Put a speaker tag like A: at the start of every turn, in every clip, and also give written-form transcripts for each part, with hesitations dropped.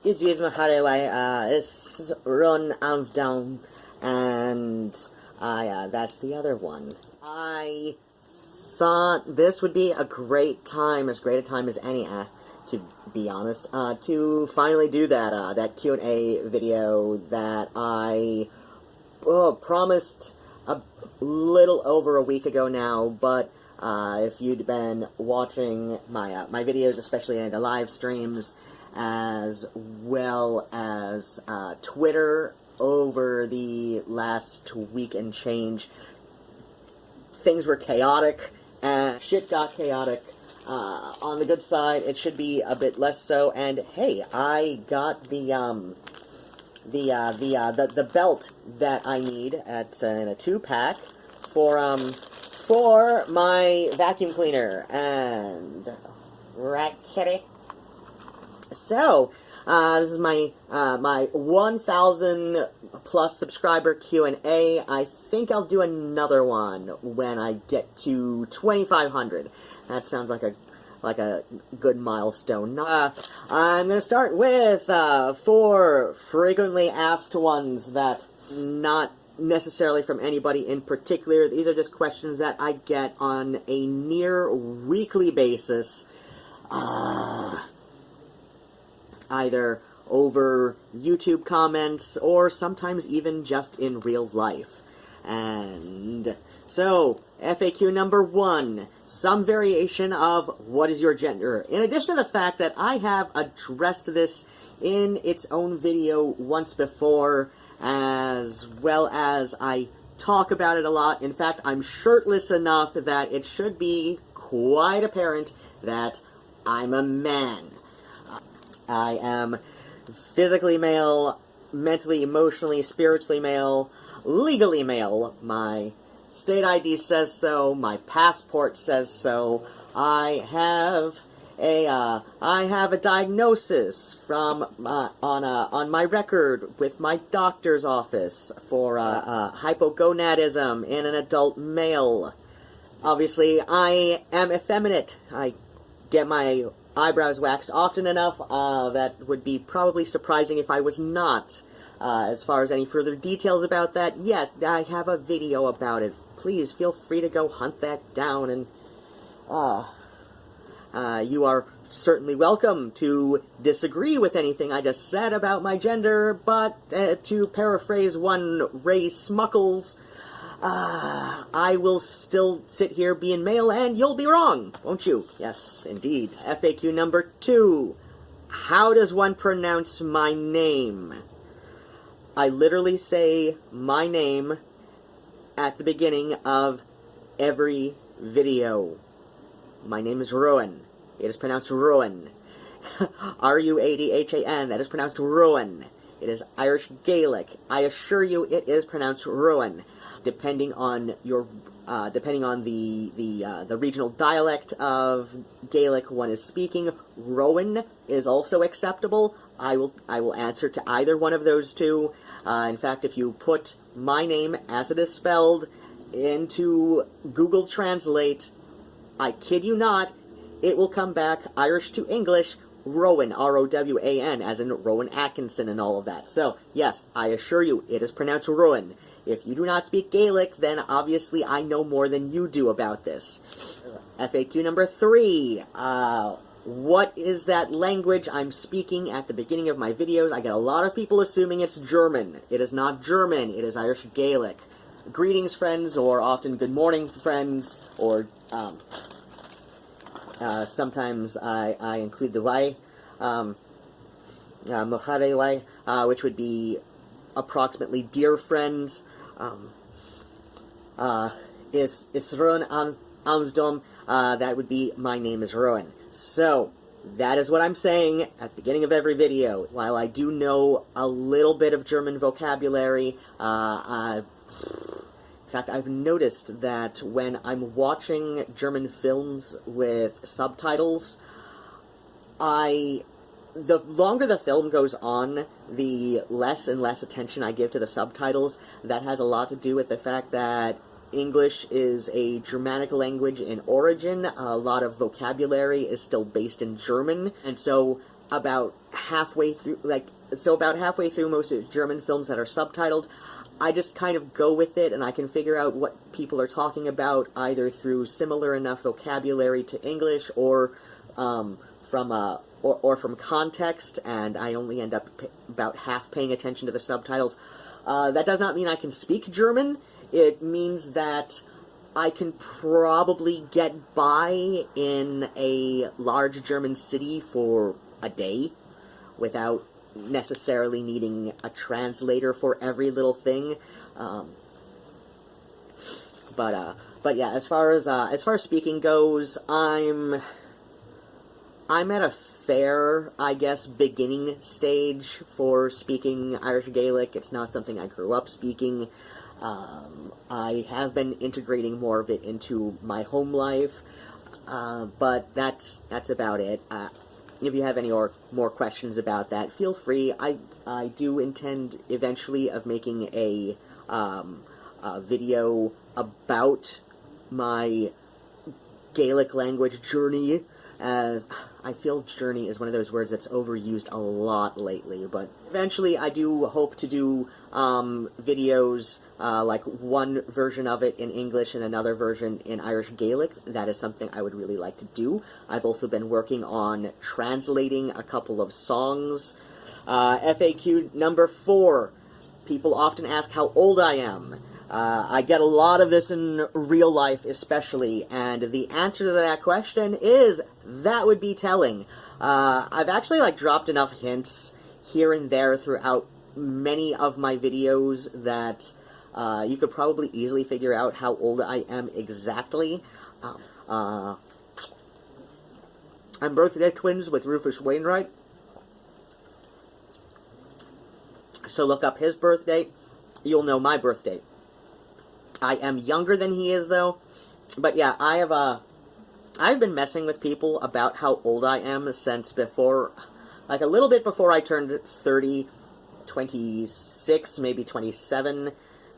A: Good evening, Haraway. It's Run Arms Down, and that's the other one. I thought this would be a great time, as great a time as any, to be honest, to finally do that Q&A video that I promised a little over a week ago now, but if you'd been watching my videos, especially in the live streams, as well as Twitter over the last week and change, things were chaotic, and shit got chaotic. On the good side, it should be a bit less so, and hey, I got the belt that I need in a 2-pack for my vacuum cleaner, and right, kitty? So, this is my 1,000 plus subscriber Q&A. I think I'll do another one when I get to 2,500. That sounds like a good milestone. I'm gonna start with 4 frequently asked ones that not necessarily from anybody in particular. These are just questions that I get on a near weekly basis. Either over YouTube comments, or sometimes even just in real life. And so, FAQ number 1, some variation of what is your gender. In addition to the fact that I have addressed this in its own video once before, as well as I talk about it a lot. In fact, I'm shirtless enough that it should be quite apparent that I'm a man. I am physically male, mentally, emotionally, spiritually male, legally male. My state ID says so, my passport says so. I have a diagnosis from on my record with my doctor's office for hypogonadism in an adult male. Obviously, I am effeminate. I get my eyebrows waxed often enough, that would be probably surprising if I was not. As far as any further details about that, yes, I have a video about it. Please feel free to go hunt that down, and you are certainly welcome to disagree with anything I just said about my gender, but to paraphrase one Ray Smuckles, I will still sit here being male, and you'll be wrong, won't you? Yes, indeed. FAQ number 2. How does one pronounce my name? I literally say my name at the beginning of every video. My name is Ruadhán. It is pronounced Ruadhán. Ruadhan. That is pronounced Ruadhán. It is Irish Gaelic. I assure you, it is pronounced Ruadhán. Depending on your, depending on the regional dialect of Gaelic one is speaking, Rowan is also acceptable. I will answer to either one of those two. In fact, if you put my name as it is spelled into Google Translate, I kid you not, it will come back Irish to English, Rowan, R-O-W-A-N, as in Rowan Atkinson and all of that. So, yes, I assure you, it is pronounced Rowan. If you do not speak Gaelic, then obviously I know more than you do about this. FAQ number 3. What is that language I'm speaking at the beginning of my videos? I get a lot of people assuming it's German. It is not German, it is Irish Gaelic. Greetings, friends, or often good morning, friends, or sometimes I include the way, Mohare way, which would be approximately dear friends. Is Ruadhán Amsdom, that would be my name is Ruadhán. So, that is what I'm saying at the beginning of every video. While I do know a little bit of German vocabulary, in fact, I've noticed that when I'm watching German films with subtitles, the longer the film goes on, the less and less attention I give to the subtitles. That has a lot to do with the fact that English is a Germanic language in origin. A lot of vocabulary is still based in German, and so about halfway through, about halfway through most German films that are subtitled, I just kind of go with it, and I can figure out what people are talking about, either through similar enough vocabulary to English, or from context, and I only end up about half paying attention to the subtitles. That does not mean I can speak German. It means that I can probably get by in a large German city for a day without necessarily needing a translator for every little thing. But yeah, as far as speaking goes, I'm at a fair, I guess, beginning stage for speaking Irish Gaelic. It's not something I grew up speaking. I have been integrating more of it into my home life, but that's about it. If you have any more questions about that, feel free. I do intend eventually of making a video about my Gaelic language journey. I feel journey is one of those words that's overused a lot lately, but eventually I do hope to do videos, like one version of it in English and another version in Irish Gaelic. That is something I would really like to do. I've also been working on translating a couple of songs. FAQ number 4. People often ask how old I am. I get a lot of this in real life especially, and the answer to that question is, that would be telling. I've actually, dropped enough hints here and there throughout many of my videos that you could probably easily figure out how old I am exactly. I'm birthday twins with Rufus Wainwright, so look up his birthday. You'll know my birthday. I am younger than he is, though. But yeah, I've been messing with people about how old I am since before, a little bit before I turned 30, 26, maybe 27.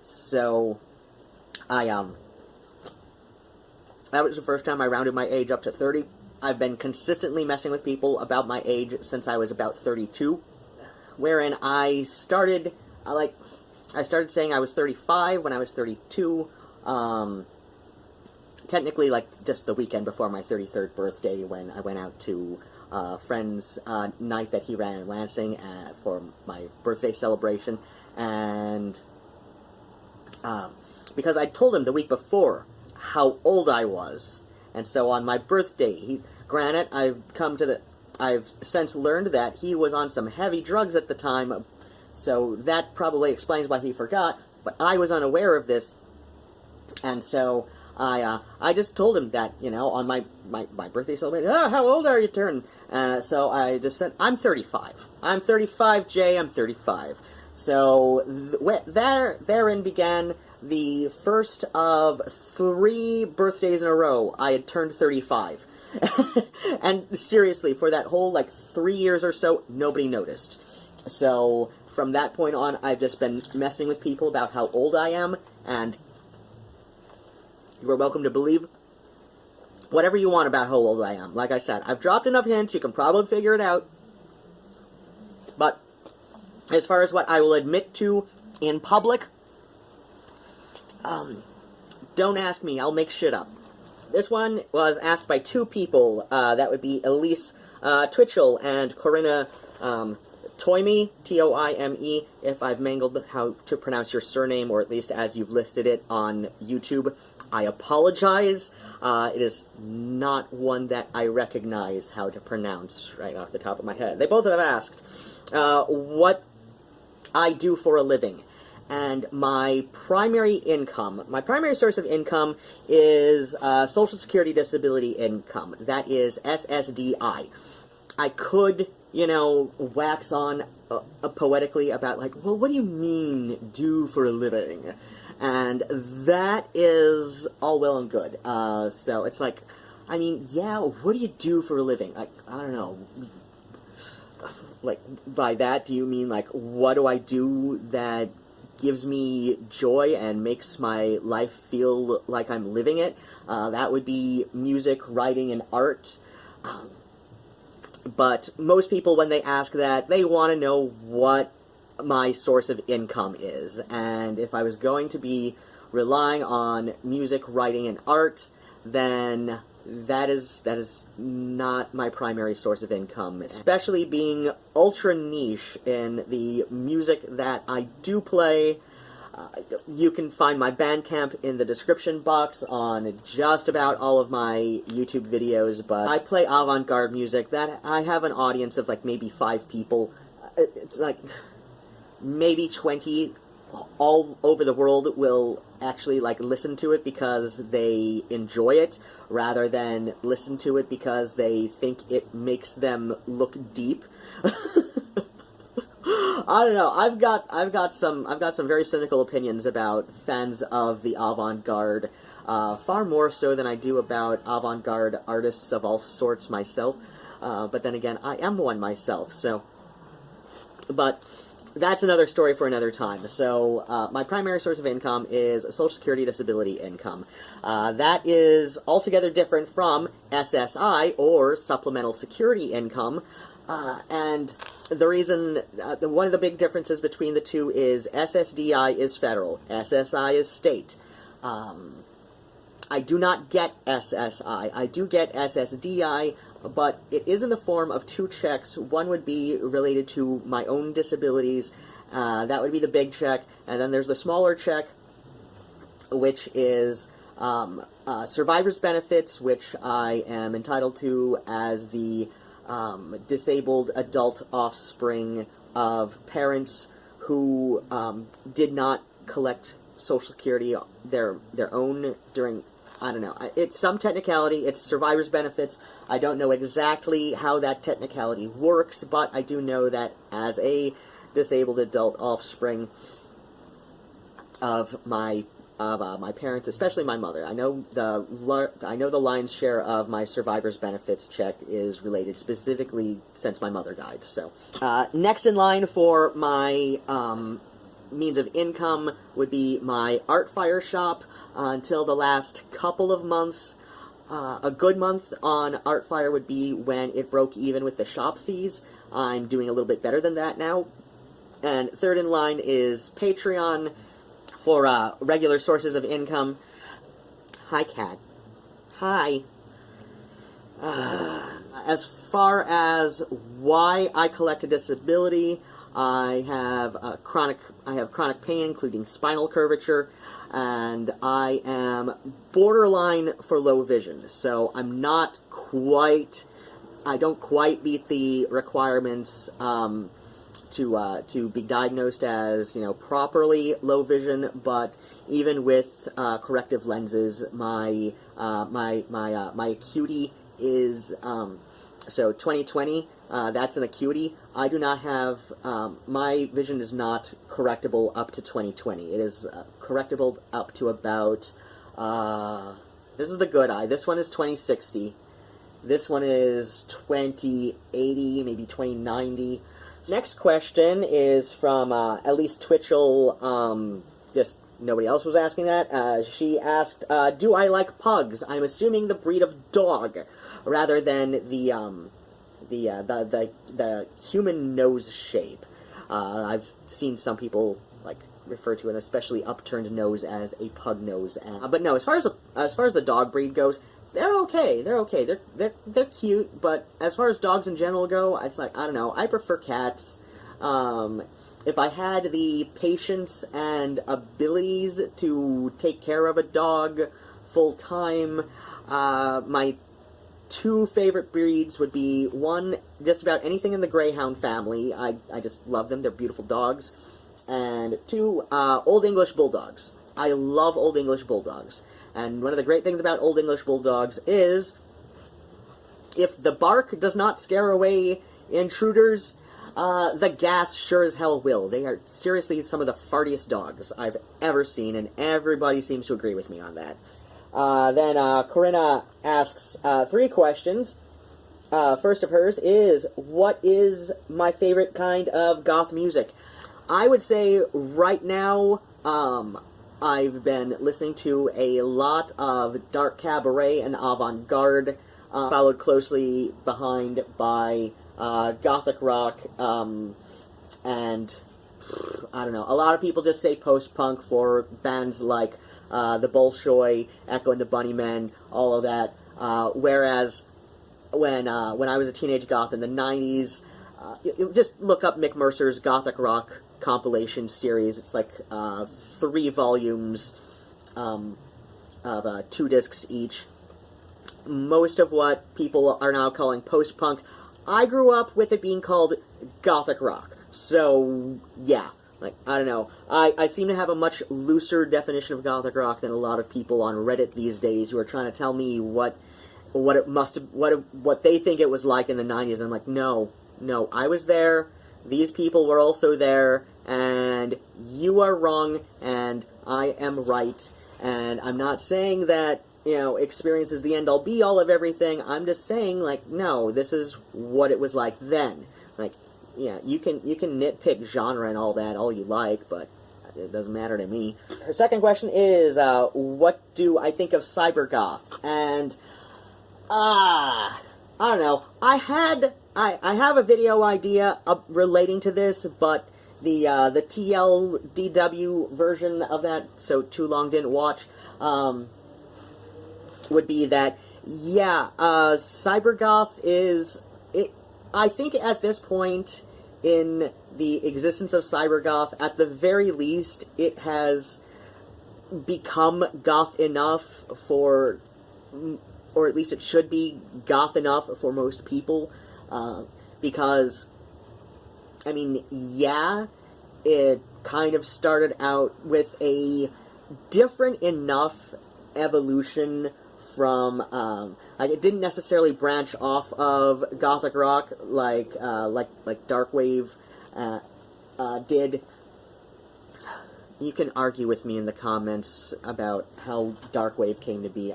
A: So, that was the first time I rounded my age up to 30. I've been consistently messing with people about my age since I was about 32, wherein I started, I started saying I was 35 when I was 32, technically, just the weekend before my 33rd birthday, when I went out to a friend's night that he ran in Lansing for my birthday celebration, and because I told him the week before how old I was, and so on my birthday, granted, I've since learned that he was on some heavy drugs at the time, so that probably explains why he forgot, but I was unaware of this, and so I just told him that, on my birthday celebration, how old are you turning? So I just said, I'm 35. I'm 35, Jay, I'm 35. So therein began the first of 3 birthdays in a row I had turned 35. And seriously, for that whole, 3 years or so, nobody noticed. So from that point on, I've just been messing with people about how old I am, and you are welcome to believe whatever you want about how old I am. Like I said, I've dropped enough hints, you can probably figure it out. But as far as what I will admit to in public, don't ask me, I'll make shit up. This one was asked by 2 people, that would be Elise Twitchell and Corinna Toime, T-O-I-M-E, if I've mangled how to pronounce your surname, or at least as you've listed it on YouTube, I apologize. It is not one that I recognize how to pronounce right off the top of my head. They both have asked what I do for a living. And my primary source of income is Social Security Disability income. That is SSDI. I could, wax on poetically about, well, what do you mean, do for a living? And that is all well and good. So it's yeah, what do you do for a living? I don't know. By that, do you mean, what do I do that gives me joy and makes my life feel like I'm living it? That would be music, writing, and art. But most people, when they ask that, they want to know what my source of income is. And if I was going to be relying on music, writing, and art, then that is not my primary source of income, especially being ultra niche in the music that I do play. You can find my Bandcamp in the description box on just about all of my YouTube videos, but I play avant-garde music that I have an audience of like maybe 5 people. It's like maybe 20 all over the world will actually like listen to it because they enjoy it, rather than listen to it because they think it makes them look deep. I don't know. I've got some very cynical opinions about fans of the avant-garde, far more so than I do about avant-garde artists of all sorts myself. But then again, I am one myself. So, but that's another story for another time. So, my primary source of income is Social Security Disability income. That is altogether different from SSI, or Supplemental Security Income. And the reason, one of the big differences between the two is SSDI is federal, SSI is state. I do not get SSI. I do get SSDI, but it is in the form of 2 checks. One would be related to my own disabilities. That would be the big check. And then there's the smaller check, which is survivor's benefits, which I am entitled to as the disabled adult offspring of parents who did not collect Social Security their own during, I don't know, it's some technicality, it's survivor's benefits. I don't know exactly how that technicality works, but I do know that as a disabled adult offspring of my parents, especially my mother, I know the lion's share of my survivor's benefits check is related specifically since my mother died. So, next in line for my means of income would be my art fire shop. Until the last couple of months, a good month on Artfire would be when it broke even with the shop fees. I'm doing a little bit better than that now. And third in line is Patreon for regular sources of income. Hi, Cat. Hi. As far as why I collect a disability, I have chronic pain, including spinal curvature, and I am borderline for low vision. So I'm not quite, I don't quite meet the requirements to be diagnosed as, you know, properly low vision. But even with corrective lenses, my acuity is so 20/20. That's an acuity. I do not have, my vision is not correctable up to 20/20. It is correctable up to about, this is the good eye. This one is 20/60. This one is 20/80, maybe 20/90. Next question is from Elise Twitchell. Just nobody else was asking that. She asked, do I like pugs? I'm assuming the breed of dog, rather than the human nose shape. I've seen some people like refer to an especially upturned nose as a pug nose. But no, as far as the dog breed goes, they're okay. They're okay. They're cute. But as far as dogs in general go, it's like, I don't know. I prefer cats. If I had the patience and abilities to take care of a dog full time, my 2 favorite breeds would be, one, just about anything in the Greyhound family. I just love them. They're beautiful dogs. And 2, Old English Bulldogs. I love Old English Bulldogs. And one of the great things about Old English Bulldogs is, if the bark does not scare away intruders, the gas sure as hell will. They are seriously some of the fartiest dogs I've ever seen, and everybody seems to agree with me on that. Then Corinna asks 3 questions. First of hers is, what is my favorite kind of goth music? I would say right now, I've been listening to a lot of dark cabaret and avant-garde, followed closely behind by gothic rock, and I don't know. A lot of people just say post-punk for bands like the Bolshoi, Echo and the Bunnymen, all of that. Whereas when I was a teenage goth in the 90s, just look up Mick Mercer's gothic rock compilation series. It's like 3 volumes of 2 discs each. Most of what people are now calling post-punk, I grew up with it being called gothic rock. So, yeah. Like, I don't know. I seem to have a much looser definition of gothic rock than a lot of people on Reddit these days who are trying to tell me what they think it was like in the 90s. And I'm like, no, I was there. These people were also there, and you are wrong, and I am right. And I'm not saying that, experience is the end-all be-all of everything. I'm just saying, like, no, this is what it was like then. Like, yeah, you can nitpick genre and all that all you like, but it doesn't matter to me. Her second question is, what do I think of cybergoth? And, I don't know. I have a video idea relating to this, but the TLDW version of that, so too long didn't watch, would be that, yeah, cybergoth is, I think at this point in the existence of cybergoth, at the very least, it has become goth enough for, or at least it should be goth enough for most people, because, I mean, yeah, it kind of started out with a different enough evolution from, like, it didn't necessarily branch off of gothic rock like Darkwave did. You can argue with me in the comments about how Darkwave came to be.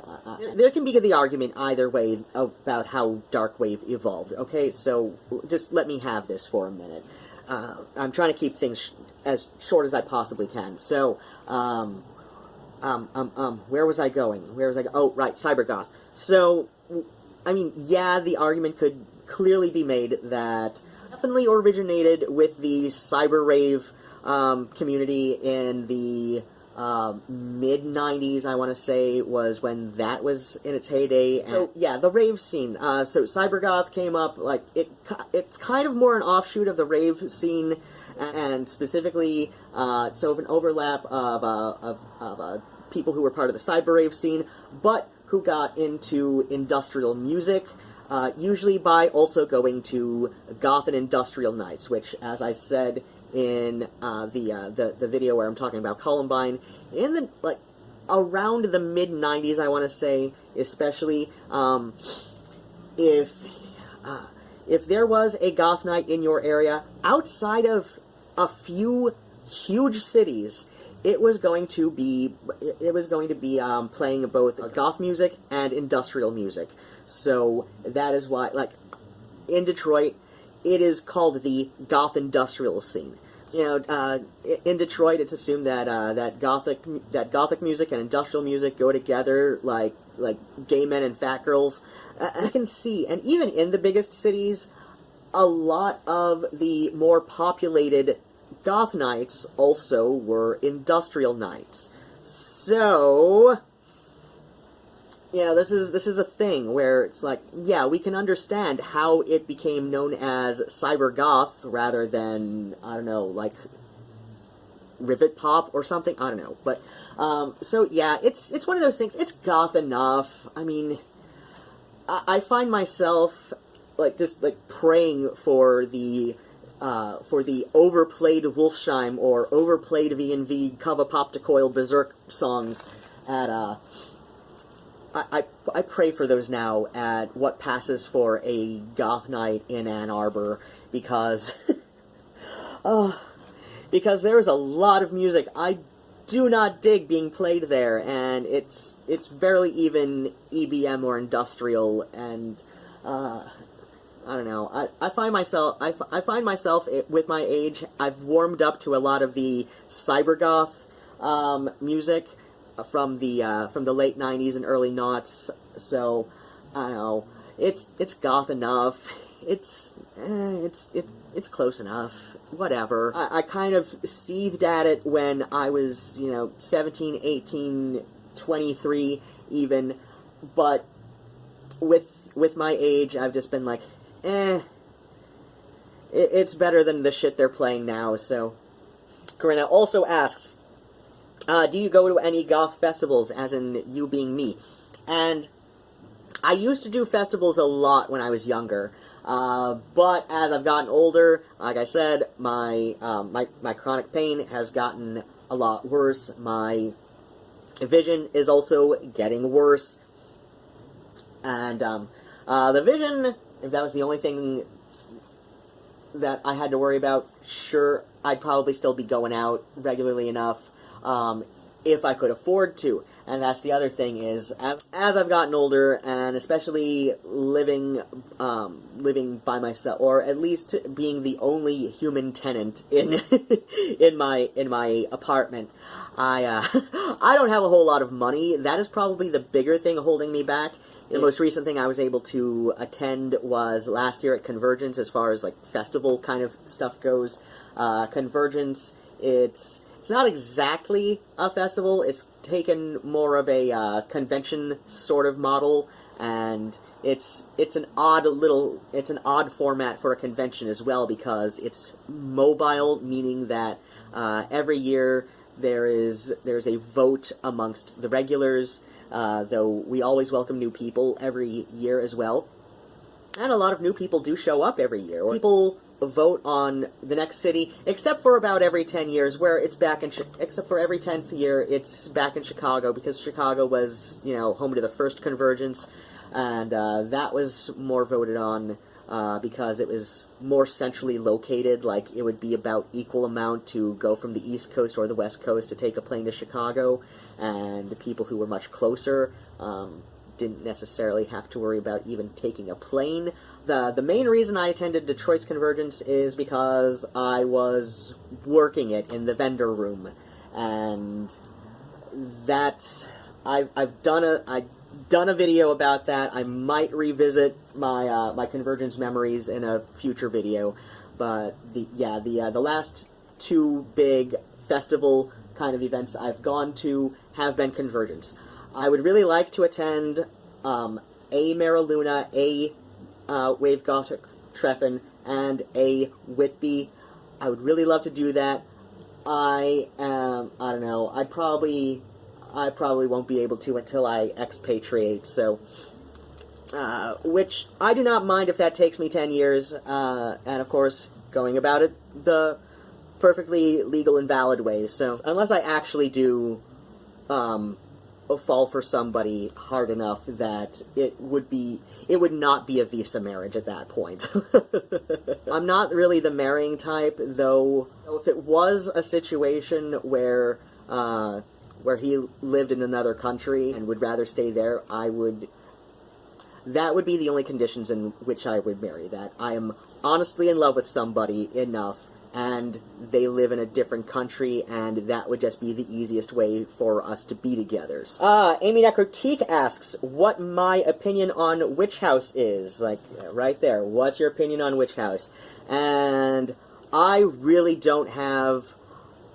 A: There can be the argument either way about how Darkwave evolved, okay? So just let me have this for a minute. I'm trying to keep things as short as I possibly can. So, where was I going? Oh, right, cybergoth. So, I mean, yeah, the argument could clearly be made that definitely originated with the cyber rave community in the mid-90s, I want to say, was when that was in its heyday. And so, yeah, the rave scene. So cybergoth came up, like, it's kind of more an offshoot of the rave scene, and specifically, so an overlap of people who were part of the cyber rave scene, but who got into industrial music, usually by also going to goth and industrial nights, which, as I said in the video where I'm talking about Columbine, in the, like, around the mid-90s, I want to say, especially, if there was a goth night in your area, outside of a few huge cities, it was going to be playing both goth music and industrial music. So that is why, like, in Detroit, it is called the goth industrial scene. In Detroit, it's assumed that that gothic music and industrial music go together like gay men and fat girls. I can see, and even in the biggest cities, a lot of the more populated goth nights also were industrial nights. So, this is a thing where it's like, yeah, we can understand how it became known as cyber goth rather than, I don't know, like rivet pop or something. I don't know, but so yeah, it's one of those things. It's goth enough. I mean, I find myself just praying for the overplayed Wolfsheim or overplayed V&V Kava Pop to Coil Berserk songs at I pray for those now at what passes for a goth night in Ann Arbor, because because there is a lot of music I do not dig being played there, and it's barely even EBM or industrial, and I don't know. I find myself with my age, I've warmed up to a lot of the cybergoth music from the late 90s and early noughts. So I don't know. It's goth enough. it's close enough. Whatever. I kind of seethed at it when I was, 17, 18, 23 even, but with my age, I've just been like, it's better than the shit they're playing now, so. Corinna also asks, do you go to any goth festivals, as in you being me? And I used to do festivals a lot when I was younger, but as I've gotten older, like I said, my chronic pain has gotten a lot worse. My vision is also getting worse, and the vision, if that was the only thing that I had to worry about, sure, I'd probably still be going out regularly enough, if I could afford to. And that's the other thing is, as I've gotten older, and especially living by myself, or at least being the only human tenant in in my apartment, I don't have a whole lot of money. That is probably the bigger thing holding me back. The most recent thing I was able to attend was last year at Convergence, as far as like festival kind of stuff goes. Convergence, it's not exactly a festival. It's taken more of a convention sort of model, and it's an odd format for a convention as well, because it's mobile, meaning that every year there's a vote amongst the regulars. Though we always welcome new people every year as well. And a lot of new people do show up every year. People vote on the next city, except for about every 10 years, where it's back in... Except for every 10th year, it's back in Chicago, because Chicago was, home to the first Convergence, and that was more voted on because it was more centrally located. Like, it would be about equal amount to go from the East Coast or the West Coast to take a plane to Chicago, and people who were much closer didn't necessarily have to worry about even taking a plane. The main reason I attended Detroit's Convergence is because I was working it in the vendor room, and that's... I've done a video about that. I might revisit my Convergence memories in a future video, but the last two big festival kind of events I've gone to have been Convergence. I would really like to attend a Mariluna, a Wave Gothic Treffen, and a Whitby. I would really love to do that. I don't know, I probably won't be able to until I expatriate, so, which I do not mind if that takes me 10 years, and of course, going about it the perfectly legal and valid way, so, unless I actually do, fall for somebody hard enough that it would not be a visa marriage at that point. I'm not really the marrying type, though if it was a situation where he lived in another country and would rather stay there, that would be the only conditions in which I would marry that. I am honestly in love with somebody enough, and they live in a different country, and that would just be the easiest way for us to be together. Amy Necrotique asks, what my opinion on Witch House is. Like, right there, what's your opinion on Witch House? And I really don't have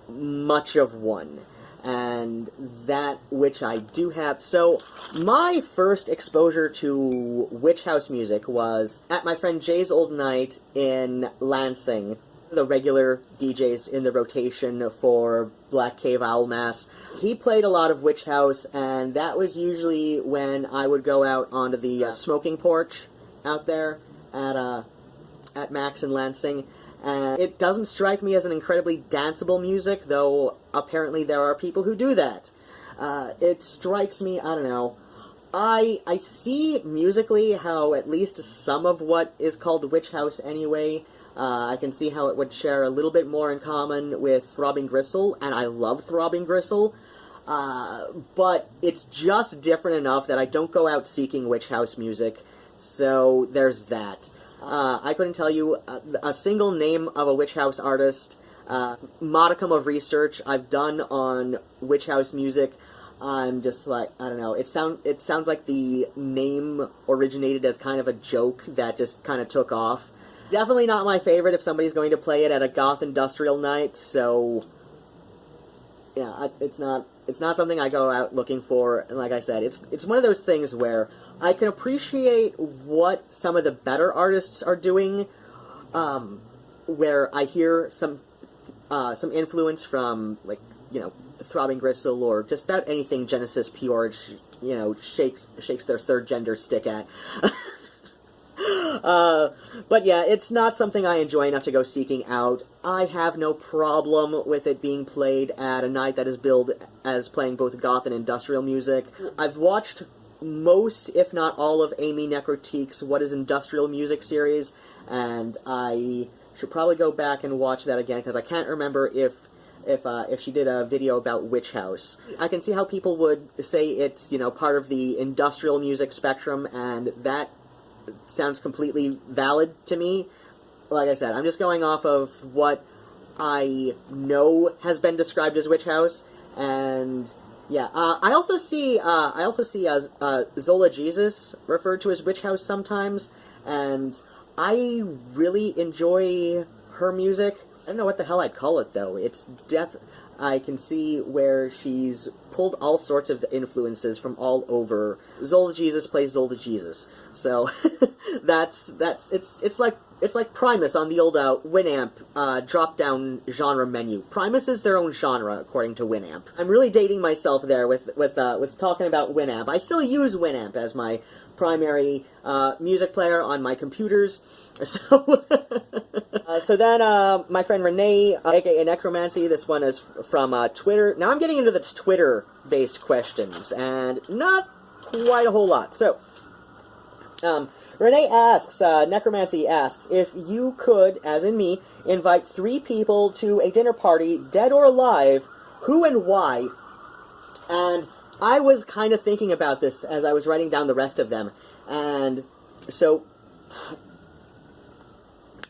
A: much of one. And that which I do have... So, my first exposure to Witch House music was at my friend Jay's old night in Lansing. The regular DJs in the rotation for Black Cave Owl Mass. He played a lot of Witch House, and that was usually when I would go out onto the smoking porch out there at Max in Lansing. And it doesn't strike me as an incredibly danceable music, though apparently there are people who do that. It strikes me, I don't know, I see musically how at least some of what is called Witch House anyway, I can see how it would share a little bit more in common with Throbbing Gristle, and I love Throbbing Gristle, but it's just different enough that I don't go out seeking Witch House music, so there's that. I couldn't tell you a single name of a Witch House artist. Modicum of research I've done on Witch House music. I'm just like, I don't know. It sounds like the name originated as kind of a joke that just kind of took off. Definitely not my favorite if somebody's going to play it at a goth industrial night. So yeah, it's not something I go out looking for. And like I said, it's one of those things where I can appreciate what some of the better artists are doing, where I hear some influence from, like, Throbbing Gristle or just about anything Genesis P-Org, shakes their third gender stick at. But yeah, it's not something I enjoy enough to go seeking out. I have no problem with it being played at a night that is billed as playing both goth and industrial music. I've watched most, if not all, of Amy Necrotique's What is Industrial Music series, and I should probably go back and watch that again, because I can't remember if she did a video about Witch House. I can see how people would say it's, part of the industrial music spectrum, and that sounds completely valid to me. Like I said, I'm just going off of what I know has been described as Witch House, and yeah, I also see Zola Jesus referred to as Witch House sometimes, and I really enjoy her music. I don't know what the hell I'd call it, though. I can see where she's pulled all sorts of influences from all over. Zola Jesus plays Zola Jesus, so it's like Primus on the old Winamp drop-down genre menu. Primus is their own genre, according to Winamp. I'm really dating myself there with talking about Winamp. I still use Winamp as my primary music player on my computers. So then my friend Renee, aka Necromancy, this one is from Twitter. Now I'm getting into the Twitter-based questions, and not quite a whole lot. So, Renee asks, Necromancy asks, if you could, as in me, invite 3 people to a dinner party, dead or alive, who and why? And I was kind of thinking about this as I was writing down the rest of them, and so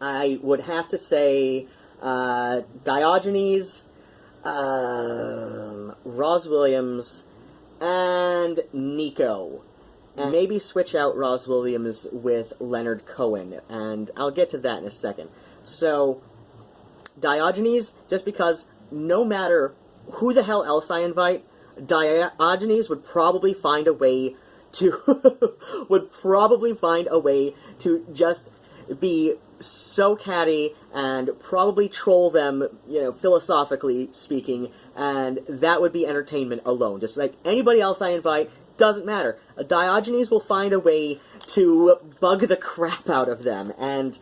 A: I would have to say Diogenes, Roz Williams, and Nico. And maybe switch out Roz Williams with Leonard Cohen, and I'll get to that in a second. So, Diogenes, just because no matter who the hell else I invite, Diogenes would probably find a way to just be so catty and probably troll them, philosophically speaking, and that would be entertainment alone. Just like anybody else I invite, doesn't matter. Diogenes will find a way to bug the crap out of them, and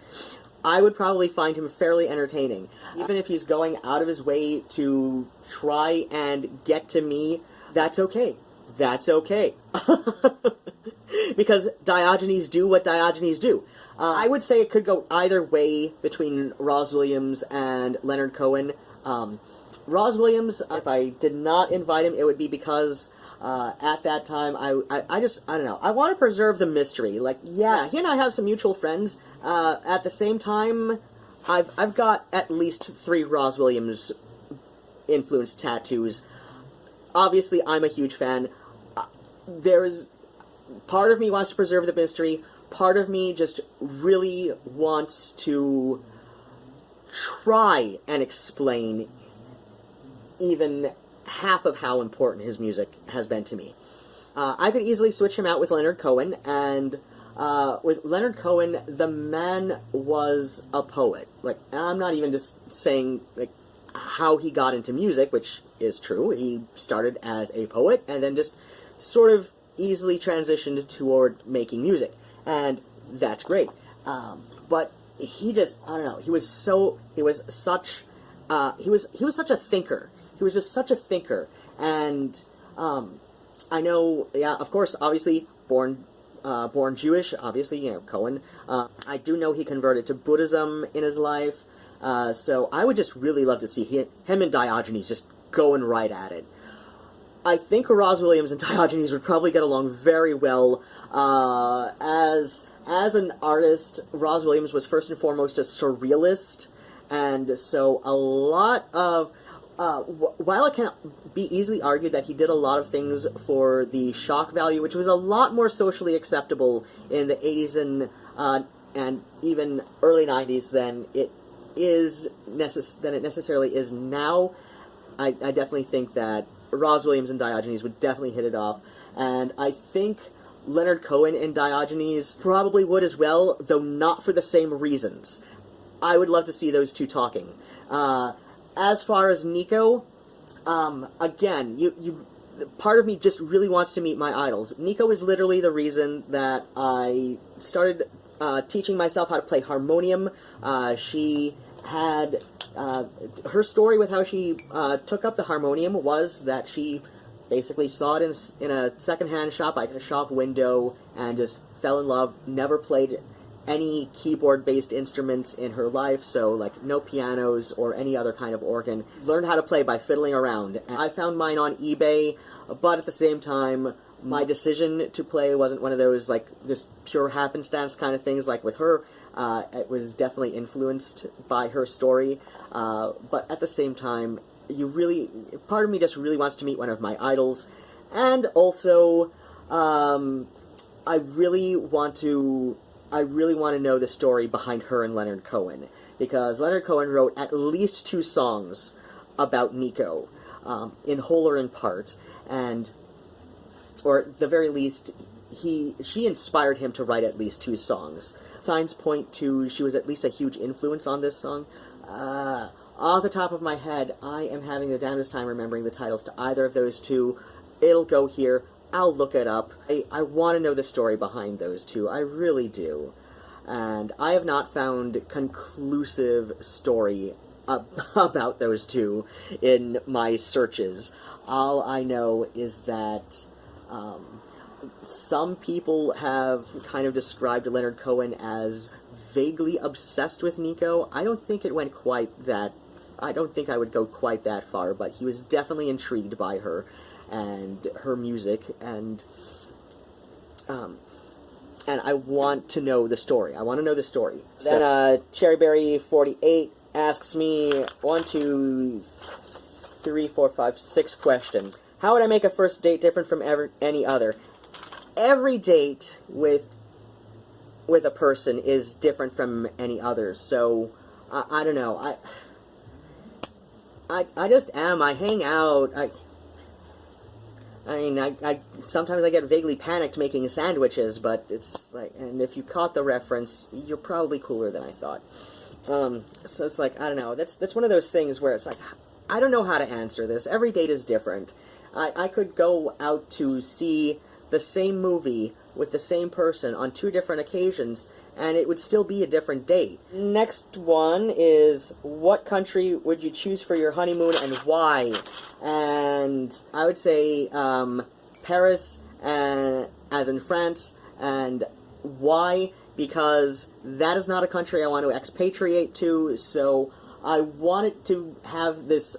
A: I would probably find him fairly entertaining. Even if he's going out of his way to try and get to me, that's okay. That's okay. Because Diogenes do what Diogenes do. I would say it could go either way between Roz Williams and Leonard Cohen. Roz Williams, if I did not invite him, it would be because at that time, I don't know. I want to preserve the mystery. Like, yeah, he and I have some mutual friends. At the same time, I've got at least 3 Roz Williams influenced tattoos. Obviously, I'm a huge fan. There's part of me wants to preserve the mystery. Part of me just really wants to try and explain even half of how important his music has been to me. I could easily switch him out with Leonard Cohen, and with Leonard Cohen, the man was a poet. Like, I'm not even just saying, like, how he got into music, which is true. He started as a poet, and then just sort of easily transitioned toward making music. And that's great. But he just, I don't know, he was such a thinker. He was just such a thinker. And I know, yeah, of course, obviously, born Jewish, obviously, Cohen. I do know he converted to Buddhism in his life. So I would just really love to see him and Diogenes just going right at it. I think Roz Williams and Diogenes would probably get along very well. As an artist, Roz Williams was first and foremost a surrealist, and so a lot of while it can be easily argued that he did a lot of things for the shock value, which was a lot more socially acceptable in the 80s and even early 90s than it necessarily is now, I definitely think that Roz Williams and Diogenes would definitely hit it off, and I think Leonard Cohen and Diogenes probably would as well, though not for the same reasons. I would love to see those two talking. As far as Nico, again, part of me just really wants to meet my idols. Nico is literally the reason that I started teaching myself how to play harmonium. She had her story with how she took up the harmonium was that she basically saw it in a secondhand shop, like a shop window, and just fell in love. Never played any keyboard-based instruments in her life, so like no pianos or any other kind of organ. Learned how to play by fiddling around. And I found mine on eBay, but at the same time, my decision to play wasn't one of those like just pure happenstance kind of things like with her. It was definitely influenced by her story, but at the same time, part of me just really wants to meet one of my idols, and also, I really want to know the story behind her and Leonard Cohen, because Leonard Cohen wrote at least 2 songs about Nico, in whole or in part, or at the very least, she inspired him to write at least 2 songs. Signs point to she was at least a huge influence on this song. Off the top of my head, I am having the damnedest time remembering the titles to either of those 2. It'll go here. I'll look it up. I want to know the story behind those 2. I really do. And I have not found conclusive story about those 2 in my searches. All I know is that some people have kind of described Leonard Cohen as vaguely obsessed with Nico. I don't think it went quite that... I don't think I would go quite that far, but he was definitely intrigued by her and her music, and I want to know the story. I want to know the story. Then Cherryberry48 asks me 1, 2, 3, 4, 5, 6 questions. How would I make a first date different from any other? Every date with a person is different from any other, so I don't know. I just am. I hang out. I mean, sometimes I get vaguely panicked making sandwiches, but it's like, and if you caught the reference, you're probably cooler than I thought. So it's like, I don't know. That's one of those things where it's like, I don't know how to answer this. Every date is different. I could go out to see the same movie with the same person on 2 different occasions, and it would still be a different date. Next one is, what country would you choose for your honeymoon and why? And I would say Paris, as in France, and why? Because that is not a country I want to expatriate to, so I want it to have this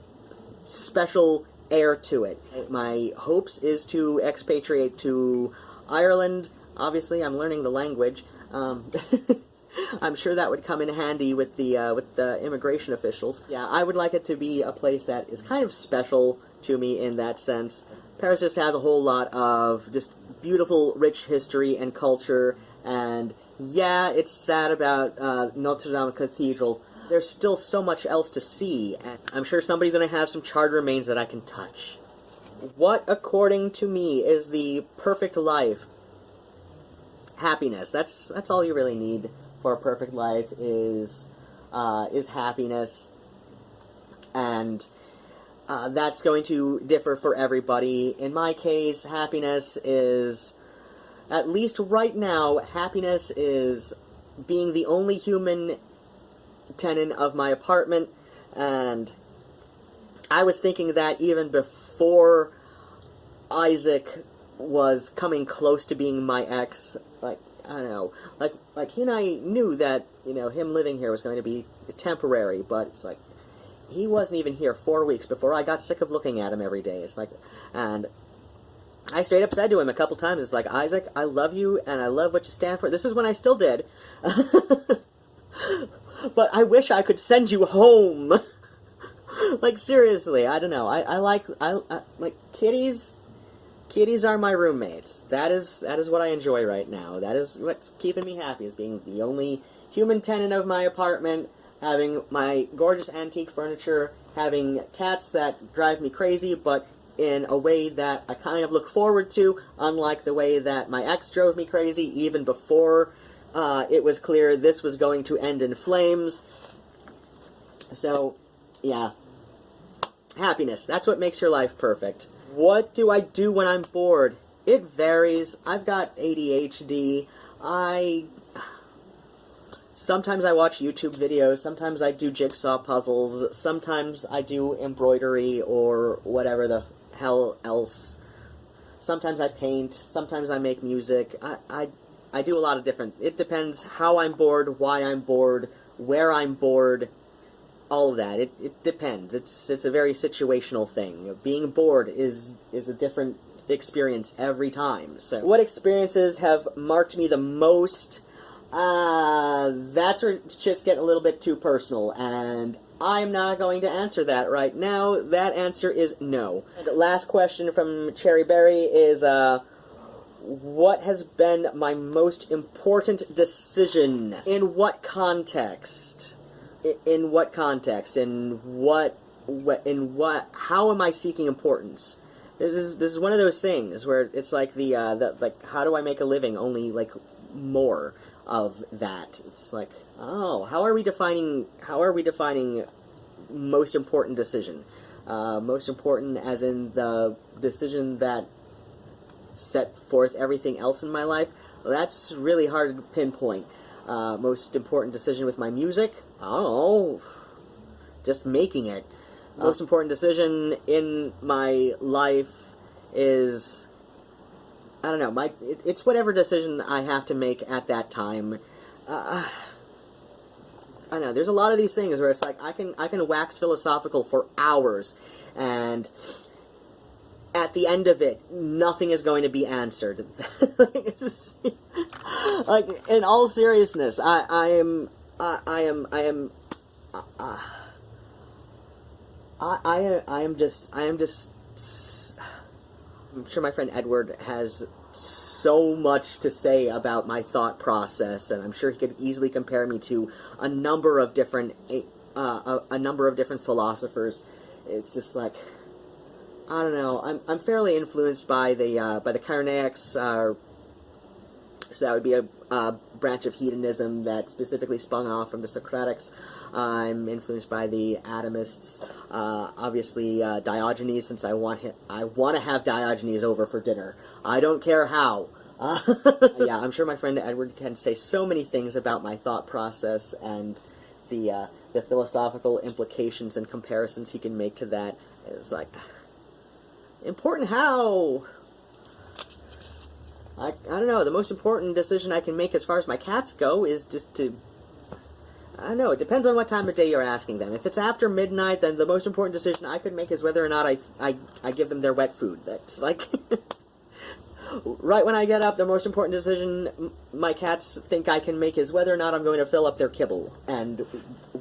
A: special air to it. My hopes is to expatriate to Ireland. Obviously, I'm learning the language. I'm sure that would come in handy with the immigration officials. Yeah, I would like it to be a place that is kind of special to me in that sense. Paris just has a whole lot of just beautiful, rich history and culture, and yeah, it's sad about Notre Dame Cathedral. There's still so much else to see, and I'm sure somebody's going to have some charred remains that I can touch. What, according to me, is the perfect life? Happiness. That's all you really need for a perfect life is happiness, and that's going to differ for everybody. In my case, happiness is, at least right now, happiness is being the only human tenant of my apartment, and I was thinking that even before Isaac was coming close to being my ex. Like, I don't know, like he and I knew that, you know, him living here was going to be temporary, but it's like, he wasn't even here 4 weeks before I got sick of looking at him every day. It's like, and I straight up said to him a couple times, it's like, Isaac, I love you, and I love what you stand for. This is when I still did. But I wish I could send you home. Like, seriously, I don't know. I like kitties. Kitties are my roommates. That is what I enjoy right now. That is what's keeping me happy, is being the only human tenant of my apartment, having my gorgeous antique furniture, having cats that drive me crazy, but in a way that I kind of look forward to, unlike the way that my ex drove me crazy even before it was clear this was going to end in flames. So, yeah. Happiness. That's what makes your life perfect. What do I do when I'm bored? It varies. I've got ADHD. Sometimes I watch YouTube videos, sometimes I do jigsaw puzzles, sometimes I do embroidery or whatever the hell else. Sometimes I paint, sometimes I make music. I do a lot of different... It depends how I'm bored, why I'm bored, where I'm bored, all of that. It depends. It's a very situational thing. Being bored is a different experience every time. So, what experiences have marked me the most? That's where it's just getting a little bit too personal, and I'm not going to answer that right now. That answer is no. The last question from Cherry Berry is, what has been my most important decision? In what context? In what context? How am I seeking importance? This is one of those things where it's like like, how do I make a living? Only like more of that. It's like, oh, how are we defining most important decision? Most important as in the decision that set forth everything else in my life? Well, that's really hard to pinpoint. Most important decision with my music? Oh, just making it. Most important decision in my life is, I don't know, it's whatever decision I have to make at that time. I don't know, there's a lot of these things where it's like, I can wax philosophical for hours, and at the end of it, nothing is going to be answered. Like, in all seriousness, I am just, I'm sure my friend Edward has so much to say about my thought process, and I'm sure he could easily compare me to a number of different philosophers. It's just like, I don't know. I'm fairly influenced by the Chironaics. So that would be a branch of hedonism that specifically spun off from the Socratics. I'm influenced by the atomists. Obviously, Diogenes, since I want to have Diogenes over for dinner. I don't care how. Yeah, I'm sure my friend Edward can say so many things about my thought process and the philosophical implications and comparisons he can make to that. It's like, important how? I don't know, the most important decision I can make as far as my cats go is just to, I don't know, it depends on what time of day you're asking them. If it's after midnight, then the most important decision I could make is whether or not I give them their wet food. That's like, right when I get up, the most important decision my cats think I can make is whether or not I'm going to fill up their kibble and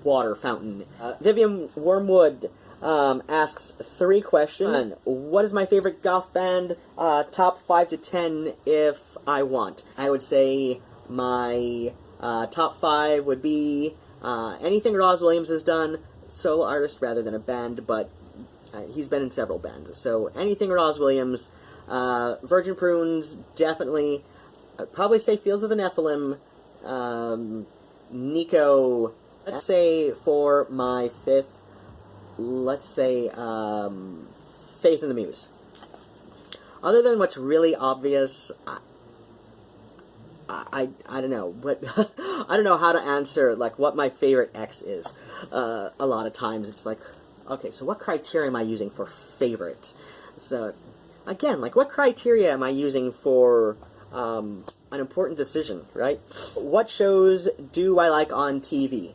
A: water fountain. Vivian Wormwood asks 3 questions. What is my favorite goth band? Top 5 to 10 if I want. I would say my top 5 would be anything Roz Williams has done, solo artist rather than a band, but he's been in several bands. So anything Roz Williams, Virgin Prunes, definitely. I'd probably say Fields of the Nephilim, Nico. Let's say for my 5th, let's say, Faith in the Muse. Other than what's really obvious, I don't know, but I don't know how to answer, like, what my favorite X is. A lot of times it's like, okay, so what criteria am I using for favorite? So, again, like, what criteria am I using for, an important decision, right? What shows do I like on TV?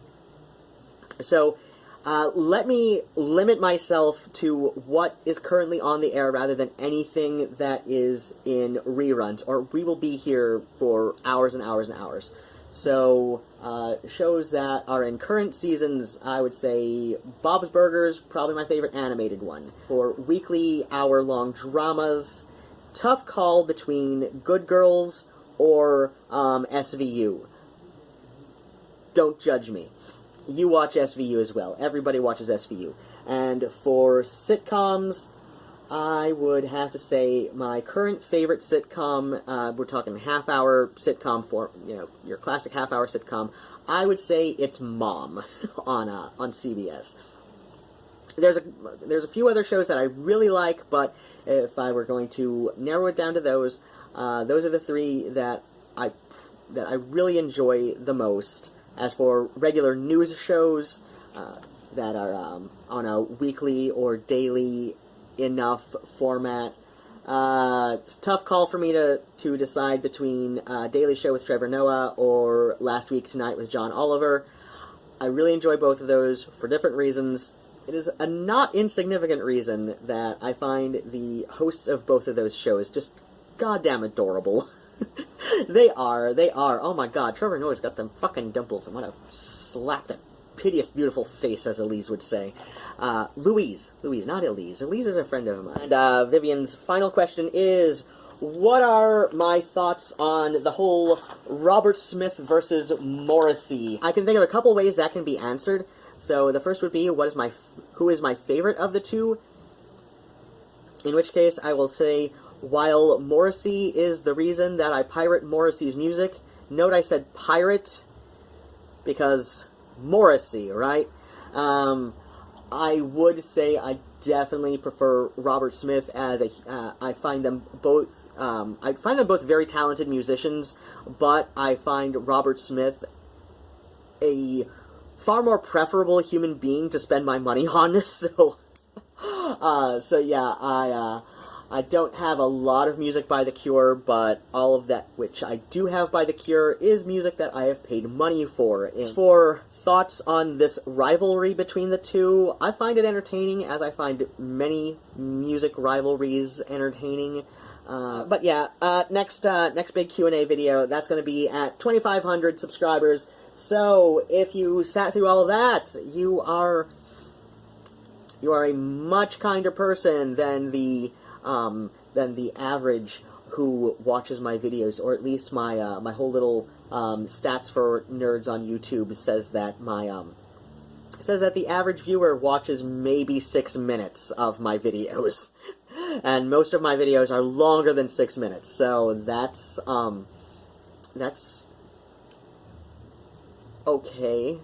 A: So, let me limit myself to what is currently on the air rather than anything that is in reruns, or we will be here for hours and hours and hours. So, shows that are in current seasons, I would say Bob's Burgers, probably my favorite animated one. For weekly, hour-long dramas, tough call between Good Girls or SVU. Don't judge me. You watch SVU as well. Everybody watches SVU. And for sitcoms, I would have to say my current favorite sitcom, we're talking half-hour sitcom your classic half-hour sitcom, I would say it's Mom on CBS. There's a few other shows that I really like, but if I were going to narrow it down to those are the three that I really enjoy the most. As for regular news shows that are on a weekly or daily enough format, it's a tough call for me to decide between Daily Show with Trevor Noah or Last Week Tonight with John Oliver. I really enjoy both of those for different reasons. It is a not insignificant reason that I find the hosts of both of those shows just goddamn adorable. They are. Oh my god, Trevor Noah's got them fucking dimples. I'm gonna slap that piteous, beautiful face, as Elise would say. Louise, not Elise. Elise is a friend of mine. And Vivian's final question is, what are my thoughts on the whole Robert Smith versus Morrissey? I can think of a couple ways that can be answered. So the first would be, who is my favorite of the two? In which case, I will say, while Morrissey is the reason that I pirate Morrissey's music, note I said pirate, because Morrissey, right? I would say I definitely prefer Robert Smith as I find them both very talented musicians, but I find Robert Smith a far more preferable human being to spend my money on. So yeah, I don't have a lot of music by The Cure, but all of that which I do have by The Cure is music that I have paid money for. As for thoughts on this rivalry between the two, I find it entertaining, as I find many music rivalries entertaining. But yeah, next big Q&A video, that's going to be at 2,500 subscribers. So if you sat through all of that, you are a much kinder person than the average who watches my videos, or at least my my whole little stats for nerds on YouTube says that the average viewer watches maybe 6 minutes of my videos, and most of my videos are longer than 6 minutes. So that's okay,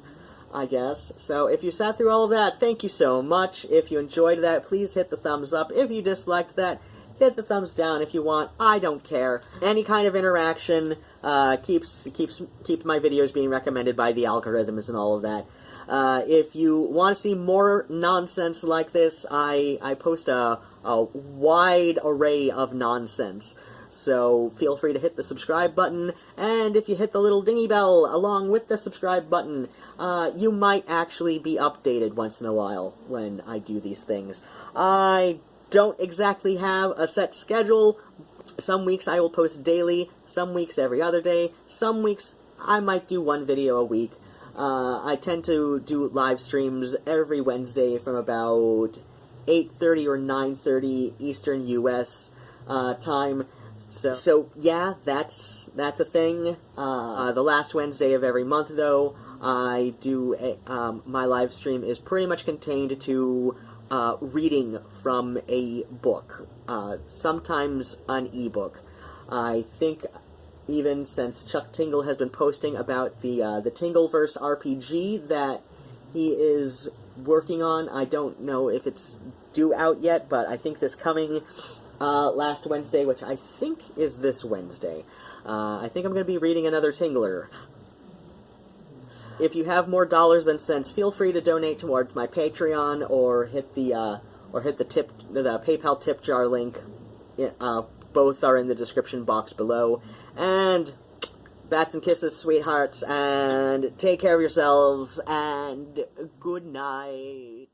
A: I guess. So if you sat through all of that, thank you so much. If you enjoyed that, please hit the thumbs up. If you disliked that, hit the thumbs down if you want. I don't care. Any kind of interaction keeps my videos being recommended by the algorithms and all of that. If you want to see more nonsense like this, I post a wide array of nonsense. So feel free to hit the subscribe button, and if you hit the little dingy bell along with the subscribe button, you might actually be updated once in a while when I do these things. I don't exactly have a set schedule. Some weeks I will post daily, some weeks every other day, some weeks I might do one video a week. I tend to do live streams every Wednesday from about 8:30 or 9:30 Eastern U.S. Time. So yeah, that's a thing. The last Wednesday of every month, though, I do my live stream is pretty much contained to reading from a book, sometimes an ebook. I think even since Chuck Tingle has been posting about the Tingleverse RPG that he is working on. I don't know if it's due out yet, but I think this coming last Wednesday, which I think is this Wednesday, I think I'm going to be reading another Tingler. If you have more dollars than cents, feel free to donate towards my Patreon or hit the PayPal tip jar link. Both are in the description box below. And bats and kisses, sweethearts, and take care of yourselves, and good night.